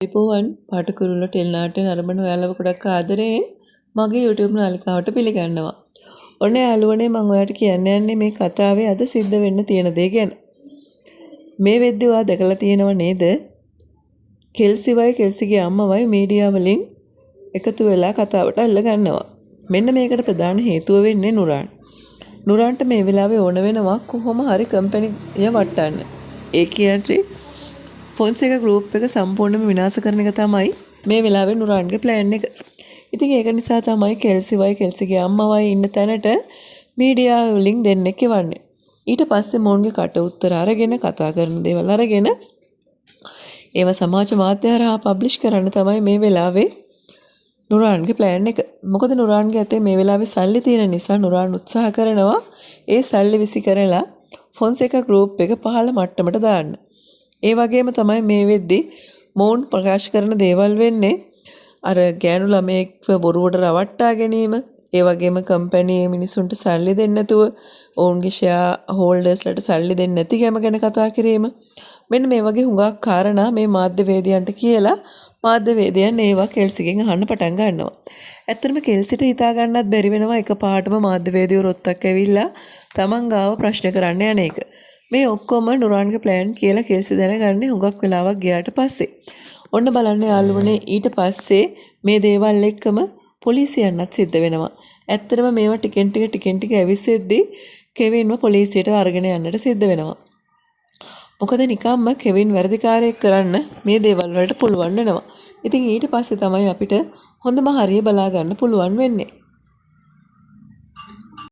විපුවන් පාටකුරුල්ල ටෙලිනාට්‍ය නරඹන ඔයාලව ගොඩක් ආදරයෙන් මගේ YouTube නාලිකාවට පිළිගන්නවා. ඔන්න යාළුවනේ මම ඔයාලට කියන්න යන්නේ මේ කතාවේ අද සිද්ධ වෙන්න තියෙන දේ ගැන. මේ වෙද්දි ඔයා දැකලා තියෙනව නේද? කෙල්සිවයි කෙල්සිගේ අම්මවයි මීඩියා වලින් එකතු වෙලා කතාවට අල්ල ගන්නවා. මෙන්න මේකට ප්‍රධාන හේතුව වෙන්නේ නුරාන්. නුරාන්ට මේ වෙලාවේ ඕන වෙනවා කොහොම හරි කම්පැනි වටන්න. ඒ කියන්නේ ෆොන්සේකා ගෲප් එක සම්පූර්ණයෙන්ම විනාශ කරන එක තමයි මේ වෙලාවේ නුරාන්ගේ ප්ලෑන් එක. ඉතින් ඒක නිසා තමයි කෙල්සිවයි කෙල්සිගේ අම්මවයි ඉන්න තැනට මීඩියා වලින් දෙන්නෙක් එවන්නේ. ඊට පස්සේ මොවුන්ගේ කට උත්තර අරගෙන කතා කරන දේවල් අරගෙන ඒව සමාජ මාධ්‍ය හරහා පබ්ලිෂ් කරන්න තමයි මේ වෙලාවේ නුරාන්ගේ ප්ලෑන් එක. මොකද නුරාන්ගේ අතේ මේ වෙලාවේ සල්ලි තියෙන නිසා නුරාන් උත්සාහ කරනවා ඒ සල්ලි විසි කරලා ෆොන්සේකා ගෲප් එක පහළ මට්ටමට දාන්න. ඒ වගේම තමයි මේ වෙද්දී මොවුන් ප්‍රකාශ කරන දේවල් වෙන්නේ අර ගෑනු ළමයෙක්ව බොරුවට රවට්ටා ගැනීම, ඒ වගේම කම්පැනි මිනිසුන්ට සල්ලි දෙන්නේ නැතුව ඔවුන්ගේ ෂෙයා හෝල්ඩර්ස්ලට සල්ලි දෙන්නේ නැති ගැම ගැන කතා කිරීම. මෙන්න මේ වගේ හුඟක් කාරණා මේ මාධ්‍යවේදියන්ට කියලා මාධ්‍යවේදියන් ඒවා කෙල්සිගෙන් අහන්න පටන් ගන්නවා. ඇත්තටම කෙල්සිට හිතා ගන්නත් බැරි වෙනවා එකපාරටම මාධ්‍යවේදියෝ රොත්තක් ඇවිල්ලා තමන් ගාව ප්‍රශ්න කරන්න යන එක. මේ ඔක්කොම නුරාන්ගේ ප්ලෑන් කියලා කෙල්සි දැනගන්නේ හුඟක් වෙලාවක් ගියාට පස්සේ. ඔන්න බලන්න යාළුවනේ ඊට පස්සේ මේ දේවල් එක්කම පොලිසියන්වත් සිද්ධ වෙනවා. ඇත්තටම මේවා ටිකෙන් ටික ඇවිස්සෙද්දී කෙවින්ව පොලිසියට අරගෙන යන්නට සිද්ධ වෙනවා. මොකද නිකම්ම කෙවින් වැරදිකාරයෙක් කරන්න මේ දේවල් වලට පුළුවන් වෙනවා. ඉතින් ඊට පස්සේ තමයි අපිට හොඳම හරිය බලා ගන්න පුළුවන් වෙන්නේ.